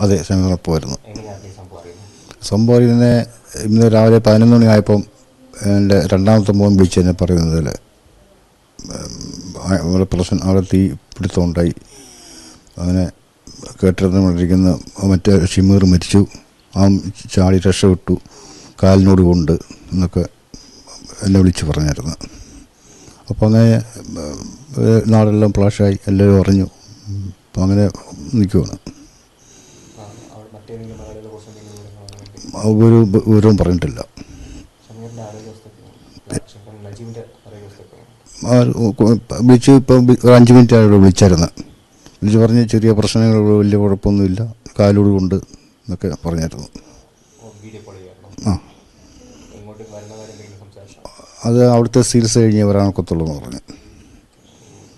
അതെ, ഷമീറിനൊപ്പമായിരുന്നു. സംഭവം ഇതിനെ ഇന്ന് രാവിലെ 11 മണിയായപ്പം എൻ്റെ രണ്ടാമത്തെ മോൻ വിളിച്ച് എന്നെ പറയുന്നതിൽ അവിടെ അവിടെ തീ പിടുത്തമുണ്ടായി, അങ്ങനെ കേട്ടിരുന്നുകൊണ്ടിരിക്കുന്ന മറ്റേ ഷിമീർ മരിച്ചു, ആ ചാടി രക്ഷപ്പെട്ടു, കാലിനോട് കൊണ്ട് എന്നൊക്കെ എന്നെ വിളിച്ച് പറഞ്ഞായിരുന്നു. അപ്പോൾ അങ്ങനെ നാടെല്ലാം ഫ്ലാഷായി, എല്ലാവരും അറിഞ്ഞു. അപ്പോൾ അങ്ങനെ നിൽക്കുവാണ്. ഒരു വിവരവും പറഞ്ഞിട്ടില്ല. വിളിച്ച് ഇപ്പം ഒരു 5 മിനിറ്റ് ആയിട്ട് വിളിച്ചായിരുന്നു. വിളിച്ച് പറഞ്ഞ് ചെറിയ പ്രശ്നങ്ങൾ, വലിയ കുഴപ്പമൊന്നുമില്ല, കാലോട് കൊണ്ട് എന്നൊക്കെ പറഞ്ഞായിരുന്നു. ആ, അത് അവിടുത്തെ ചികിത്സ കഴിഞ്ഞേ വരാനൊക്കത്തുള്ളൂ എന്ന് പറഞ്ഞു.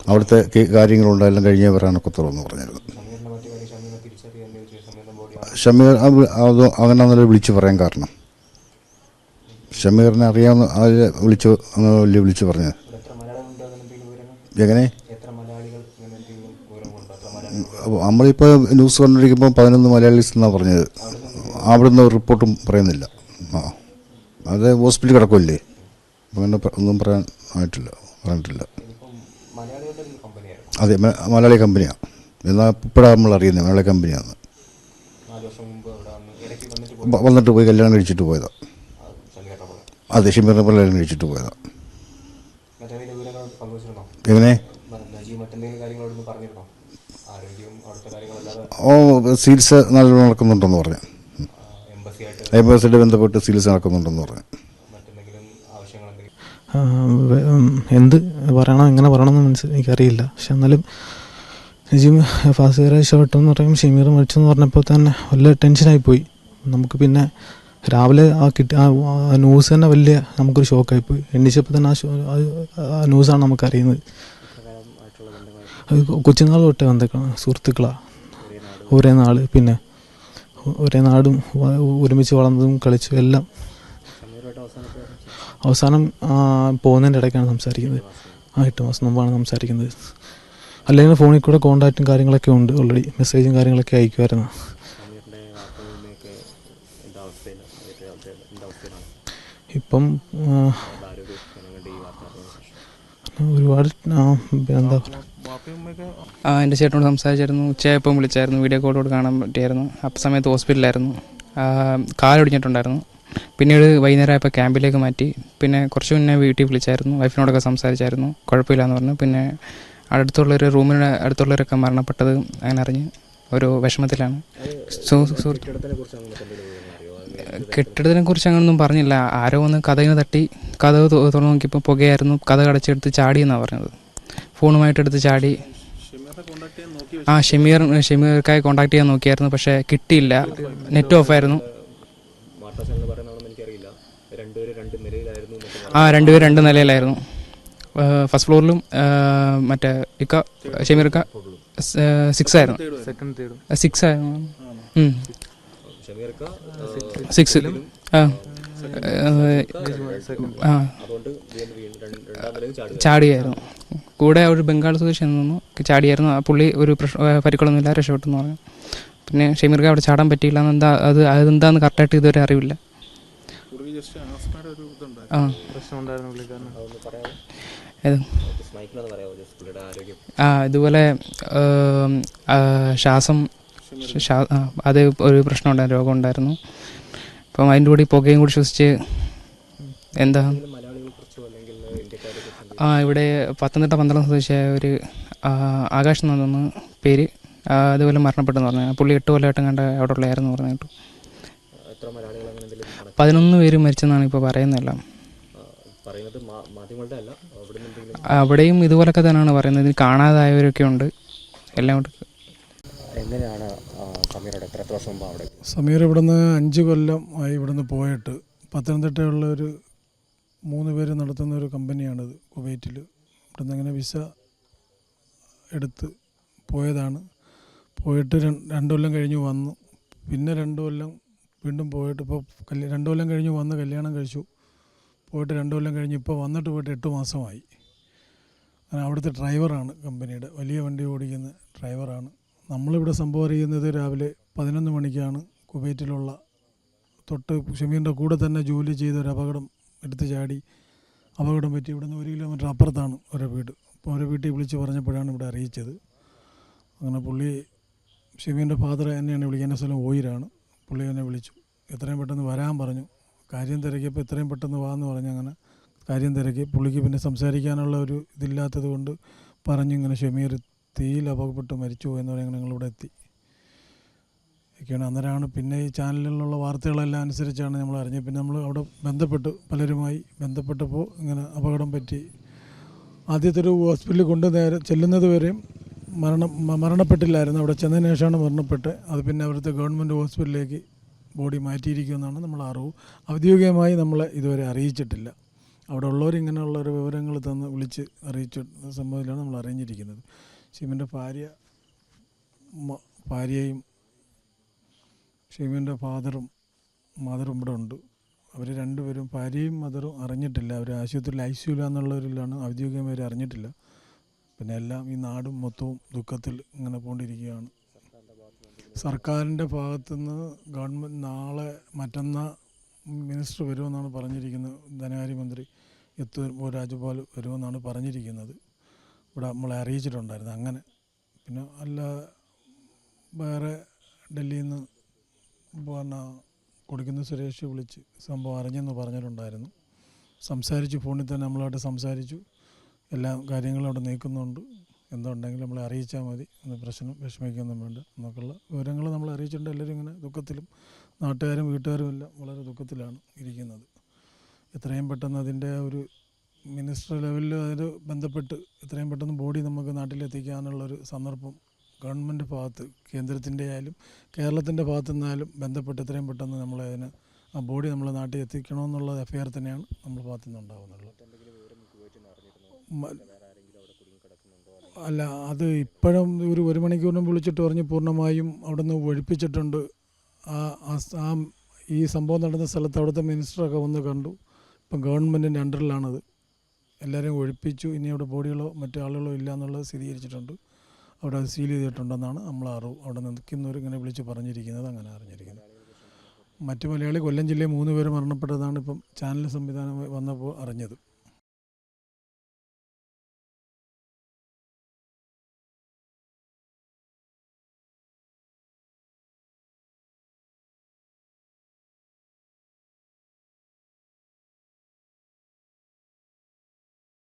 അവിടുത്തെ കാര്യങ്ങളുണ്ടെല്ലാം കഴിഞ്ഞേ വരാനൊക്കത്തുള്ളൂ എന്ന് പറഞ്ഞായിരുന്നു. ഷമീർ അത് അങ്ങനെ വിളിച്ച് പറയാൻ കാരണം ഷമീറിനെ അറിയാവുന്ന അതിൽ വിളിച്ച് പറഞ്ഞത്. എങ്ങനെ നമ്മളിപ്പോൾ ന്യൂസ് കണ്ടിരിക്കുമ്പോൾ 11 മലയാളീസ് എന്നാണ് പറഞ്ഞത്. അവിടുന്ന് റിപ്പോർട്ടും പറയുന്നില്ല. ആ, അത് ഹോസ്പിറ്റലിൽ കിടക്കുമല്ലേ, അങ്ങനെ ഒന്നും പറഞ്ഞിട്ടില്ല. അതെ, മലയാളി കമ്പനിയാണ്. എന്നാൽ ഇപ്പോഴാണ് നമ്മൾ അറിയുന്നത് മലയാളി കമ്പനിയാണ്. വന്നിട്ട് പോയി കല്യാണം കഴിച്ചിട്ട് പോയതാണ്. അതെ, ഷിമീറിനെ കല്യാണം കഴിച്ചിട്ട് പോയതാണ്. എങ്ങനെ ചികിത്സ നല്ലോണം നടക്കുന്നുണ്ടെന്ന് പറഞ്ഞു. എംബസിയായിട്ട് ബന്ധപ്പെട്ട് ചികിത്സ നടക്കുന്നുണ്ടെന്ന് പറഞ്ഞു. എന്ത് പറയണം, എങ്ങനെ പറയണമെന്ന് എനിക്കറിയില്ല. പക്ഷെ എന്നാലും നജീം ഫാസിറെ രക്ഷപ്പെട്ടെന്ന് പറയും, ഷമീർ മരിച്ചെന്ന് പറഞ്ഞപ്പോൾ തന്നെ വല്ല ടെൻഷനായിപ്പോയി നമുക്ക്. പിന്നെ രാവിലെ ആ ന്യൂസ് തന്നെ വലിയ നമുക്കൊരു ഷോക്കായിപ്പോയി. എണ്ണിച്ചപ്പോൾ തന്നെ ആ ന്യൂസാണ് നമുക്കറിയുന്നത്. കൊച്ചുനാൾ തൊട്ടേ ബന്ധുക്കളാണ്, സുഹൃത്തുക്കളാണ്, ഒരേ നാട്, പിന്നെ ഒരേ നാടും ഒരുമിച്ച് വളർന്നതും കളിച്ചും എല്ലാം. അവസാനം പോകുന്നതിൻ്റെ ഇടയ്ക്കാണ് സംസാരിക്കുന്നത്. 8 മാസം മുമ്പാണ് സംസാരിക്കുന്നത്. അല്ലെങ്കിൽ ഫോണിൽ കൂടെ കോൺടാക്റ്റും കാര്യങ്ങളൊക്കെ ഉണ്ട്, ഓൾറെഡി മെസ്സേജും കാര്യങ്ങളൊക്കെ അയക്കുമായിരുന്നു. ഇപ്പം ഒരുപാട് എന്താ പറയുക, എൻ്റെ ചേട്ടനോട് സംസാരിച്ചായിരുന്നു. ഉച്ചയായപ്പം വിളിച്ചായിരുന്നു, വീഡിയോ കോളോട് കാണാൻ പറ്റിയായിരുന്നു. അപ്പം സമയത്ത് ഹോസ്പിറ്റലിലായിരുന്നു, കാലൊടിഞ്ഞിട്ടുണ്ടായിരുന്നു. പിന്നീട് വൈകുന്നേരം ആയപ്പോൾ ക്യാമ്പിലേക്ക് മാറ്റി. പിന്നെ കുറച്ച് മുന്നേ വീട്ടിൽ വിളിച്ചായിരുന്നു, വൈഫിനോടൊക്കെ സംസാരിച്ചായിരുന്നു, കുഴപ്പമില്ലാന്ന് പറഞ്ഞു. പിന്നെ അടുത്തുള്ളൊരു റൂമിന് അടുത്തുള്ളവരൊക്കെ മരണപ്പെട്ടത് അങ്ങനെ അറിഞ്ഞ് ഒരു വിഷമത്തിലാണ്. കെട്ടിടത്തിനെ കുറിച്ച് അങ്ങനൊന്നും പറഞ്ഞില്ല. ആരോ ഒന്ന് കഥകിന് തട്ടി, കഥക് തുറന്നു നോക്കിയപ്പോൾ പുകയായിരുന്നു, കഥക് അടച്ചെടുത്ത് ചാടിയെന്നാണ് പറഞ്ഞത്. ഫോണുമായിട്ടെടുത്ത് ചാടി. ഷമീർക്കായി കോൺടാക്ട് ചെയ്യാൻ നോക്കിയായിരുന്നു, പക്ഷേ കിട്ടിയില്ല, നെറ്റ് ഓഫായിരുന്നു. രണ്ടുപേരും 2 നിലയിലായിരുന്നു. ഫസ്റ്റ് ഫ്ലോറിലും മറ്റേ ഷമീർക്ക 6 ആയിരുന്നു. 6 ആയിരുന്നു. 6 ചാടിയായിരുന്നു. കൂടെ ഒരു ബംഗാൾ സ്വദേശി നിന്നു ചാടിയായിരുന്നു. ആ പുള്ളി ഒരു പരിക്കുകളൊന്നുമില്ല, രക്ഷപ്പെട്ടെന്ന് പറഞ്ഞു. പിന്നെ ഷമീർക്ക് അവിടെ ചാടാൻ പറ്റിയില്ല. അതെന്താന്ന് കറക്റ്റായിട്ട് ഇതുവരെ അറിവില്ല. ഇതുപോലെ ശ്വാസം അത് ഒരു പ്രശ്നം ഉണ്ടായിരുന്നു, രോഗം ഉണ്ടായിരുന്നു. അപ്പം അതിൻ്റെ കൂടി പുകയും കൂടി ശ്വസിച്ച് എന്താ ഇവിടെ പത്തനംതിട്ട പന്തളം സ്വദേശിയായ ഒരു ആകാശ് എന്ന് തോന്നുന്നു പേര്, അതുപോലെ മരണപ്പെട്ടെന്ന് പറഞ്ഞു. പുള്ളി 8 കൊല്ലമായിട്ടും കണ്ട അവിടെ ഉള്ളതായിരുന്നു പറഞ്ഞു കേട്ടു. 11 പേര് മരിച്ചെന്നാണ് ഇപ്പോൾ പറയുന്നതെല്ലാം. അവിടെയും ഇതുപോലൊക്കെ തന്നെയാണ് പറയുന്നത്. ഇതിൽ കാണാതായവരൊക്കെ ഉണ്ട് എല്ലാം കൊണ്ട്. സമീർ ഇവിടുന്ന് 5 കൊല്ലം ആയി ഇവിടുന്ന് പോയിട്ട്. പത്തനംതിട്ടയുള്ള ഒരു 3 പേര് നടത്തുന്ന ഒരു കമ്പനിയാണിത്, കുവൈറ്റിൽ. ഇവിടുന്ന് അങ്ങനെ വിസ എടുത്ത് പോയതാണ്. പോയിട്ട് 2 കൊല്ലം കഴിഞ്ഞ് വന്നു. പിന്നെ 2 കൊല്ലം വീണ്ടും പോയിട്ട് ഇപ്പോൾ 2 കൊല്ലം കഴിഞ്ഞ് വന്ന് കല്യാണം കഴിച്ചു. പോയിട്ട് 2 കൊല്ലം കഴിഞ്ഞ് ഇപ്പോൾ വന്നിട്ട് പോയിട്ട് 8 മാസമായി. അങ്ങനെ അവിടുത്തെ ഡ്രൈവറാണ്, കമ്പനിയുടെ വലിയ വണ്ടി ഓടിക്കുന്ന ഡ്രൈവറാണ്. നമ്മളിവിടെ സംഭവം അറിയുന്നത് രാവിലെ 11 മണിക്കാണ് കുവൈറ്റിലുള്ള തൊട്ട് ഷമീറിൻ്റെ കൂടെ തന്നെ ജോലി ചെയ്തൊരു അപകടം എടുത്തു ചാടി അപകടം പറ്റി. ഇവിടുന്ന് 1 കിലോമീറ്റർ അപ്പുറത്താണ് ഓരോ വീട്. അപ്പോൾ ഓരോ വീട്ടിൽ വിളിച്ച് പറഞ്ഞപ്പോഴാണ് ഇവിടെ അറിയിച്ചത്. അങ്ങനെ പുള്ളി ഷമീറിൻ്റെ ഫാദർ എന്നെയാണ് വിളിക്കാൻ, സ്ഥലം ഓയിലാണ്. പുള്ളി എന്നെ വിളിച്ചു, എത്രയും പെട്ടെന്ന് വരാൻ പറഞ്ഞു. കാര്യം തിരക്കിയപ്പോൾ എത്രയും പെട്ടെന്ന് വാന്ന് പറഞ്ഞു. അങ്ങനെ കാര്യം തിരക്കി. പുള്ളിക്ക് പിന്നെ സംസാരിക്കാനുള്ള ഒരു ഇതില്ലാത്തത് കൊണ്ട് പറഞ്ഞു ഇങ്ങനെ ഷമീർ തീയിൽ അപകടപ്പെട്ട് മരിച്ചു എന്ന് പറയുന്നത് ഞങ്ങളിവിടെ എത്തി ഒക്കെയാണ്. അന്നേരമാണ് പിന്നെ ഈ ചാനലിലുള്ള വാർത്തകളെല്ലാം അനുസരിച്ചാണ് നമ്മൾ അറിഞ്ഞത്. പിന്നെ നമ്മൾ അവിടെ ബന്ധപ്പെട്ട് പലരുമായി ബന്ധപ്പെട്ടപ്പോൾ ഇങ്ങനെ അപകടം പറ്റി. ആദ്യത്തെ ഒരു ഹോസ്പിറ്റലിൽ കൊണ്ട് നേരെ ചെല്ലുന്നത് വരെയും മരണപ്പെട്ടില്ലായിരുന്നു. അവിടെ ചെന്നതിന് ശേഷമാണ് മരണപ്പെട്ടത്. അത് പിന്നെ അവിടുത്തെ ഗവൺമെൻറ് ഹോസ്പിറ്റലിലേക്ക് ബോഡി മാറ്റിയിരിക്കുമെന്നാണ് നമ്മൾ അറിവ്. ഔദ്യോഗികമായി നമ്മളെ ഇതുവരെ അറിയിച്ചിട്ടില്ല. അവിടെ ഉള്ളവർ ഇങ്ങനെയുള്ളൊരു വിവരങ്ങൾ തന്ന് വിളിച്ച് അറിയിച്ച സംഭവത്തിലാണ് നമ്മൾ അറിഞ്ഞിരിക്കുന്നത്. ഷമീറിൻ്റെ ഭാര്യയും ഷമീറിൻ്റെ ഫാദറും മദറും ഇവിടെ ഉണ്ട്. അവർ രണ്ടുപേരും, ഭാര്യയും മദറും അറിഞ്ഞിട്ടില്ല. അവർ ആശുപത്രിയിൽ ICU എന്നുള്ളവരിലാണ്, ഔദ്യോഗികമായി അറിഞ്ഞിട്ടില്ല. പിന്നെ എല്ലാം ഈ നാടും മൊത്തവും ദുഃഖത്തിൽ ഇങ്ങനെ പോണ്ടിരിക്കുകയാണ്. സർക്കാരിൻ്റെ ഭാഗത്തുനിന്ന് ഗവൺമെൻറ് നാളെ മറ്റന്നാൾ മിനിസ്റ്റർ വരുമെന്നാണ് പറഞ്ഞിരിക്കുന്നത്. ധനകാര്യമന്ത്രി രാജ്പാൽ വരുമെന്നാണ് പറഞ്ഞിരിക്കുന്നത്. ഇവിടെ നമ്മളെ അറിയിച്ചിട്ടുണ്ടായിരുന്നു. അങ്ങനെ പിന്നെ അല്ല വേറെ ഡൽഹിയിൽ നിന്ന് പിന്നെ കൊടുക്കുന്ന സുരേഷ് വിളിച്ച് സംഭവം അറിഞ്ഞെന്ന് പറഞ്ഞിട്ടുണ്ടായിരുന്നു. സംസാരിച്ചു, ഫോണിൽ തന്നെ നമ്മളായിട്ട് സംസാരിച്ചു. എല്ലാ കാര്യങ്ങളും അവിടെ നീക്കുന്നുണ്ട്. എന്തുണ്ടെങ്കിലും നമ്മളെ അറിയിച്ചാൽ മതി, പ്രശ്നം വിഷമിക്കൊന്നും വേണ്ട എന്നൊക്കെയുള്ള വിവരങ്ങൾ നമ്മൾ അറിയിച്ചിട്ടുണ്ട്. എല്ലാവരും ഇങ്ങനെ ദുഃഖത്തിലും, നാട്ടുകാരും വീട്ടുകാരും എല്ലാം വളരെ ദുഃഖത്തിലാണ് ഇരിക്കുന്നത്. എത്രയും പെട്ടെന്ന് അതിൻ്റെ ഒരു മിനിസ്റ്റർ ലെവലിൽ അതിന് ബന്ധപ്പെട്ട് എത്രയും പെട്ടെന്ന് ബോഡി നമുക്ക് നാട്ടിലെത്തിക്കാനുള്ളൊരു സന്ദർഭം ഗവൺമെൻറ് ഭാഗത്ത്, കേന്ദ്രത്തിൻ്റെ ആയാലും കേരളത്തിൻ്റെ ഭാഗത്തു നിന്നായാലും ബന്ധപ്പെട്ട് എത്രയും പെട്ടെന്ന് നമ്മളതിന് ആ ബോഡി നമ്മളെ നാട്ടിൽ എത്തിക്കണമെന്നുള്ള അഫെയർ തന്നെയാണ് നമ്മുടെ ഭാഗത്തു നിന്നുണ്ടാകുന്നുള്ളത്. അല്ല, അത് ഇപ്പോഴും ഒരു 1 മണിക്കൂറിനും വിളിച്ചിട്ട് പറഞ്ഞ് പൂർണ്ണമായും അവിടെ നിന്ന് ഒഴിപ്പിച്ചിട്ടുണ്ട്. ഈ സംഭവം നടന്ന സ്ഥലത്ത് അവിടുത്തെ മിനിസ്റ്ററൊക്കെ വന്ന് കണ്ടു. ഇപ്പം ഗവൺമെൻറ്റിൻ്റെ അണ്ടറിലാണത്. എല്ലാവരെയും ഒഴിപ്പിച്ചു. ഇനി അവിടെ ബോഡികളോ മറ്റു ആളുകളോ ഇല്ല എന്നുള്ളത് സ്ഥിരീകരിച്ചിട്ടുണ്ട്. അവിടെ അത് സീൽ ചെയ്തിട്ടുണ്ടെന്നാണ് നമ്മൾ അറിവ്. അവിടെ നിൽക്കുന്നവർ ഇങ്ങനെ വിളിച്ച് പറഞ്ഞിരിക്കുന്നത്, അങ്ങനെ അറിഞ്ഞിരിക്കുന്നത്. മറ്റു മലയാളി കൊല്ലം ജില്ലയിൽ 3 പേര് മരണപ്പെട്ടതാണ് ഇപ്പം ചാനൽ സംവിധാനം വന്നപ്പോൾ അറിഞ്ഞത്.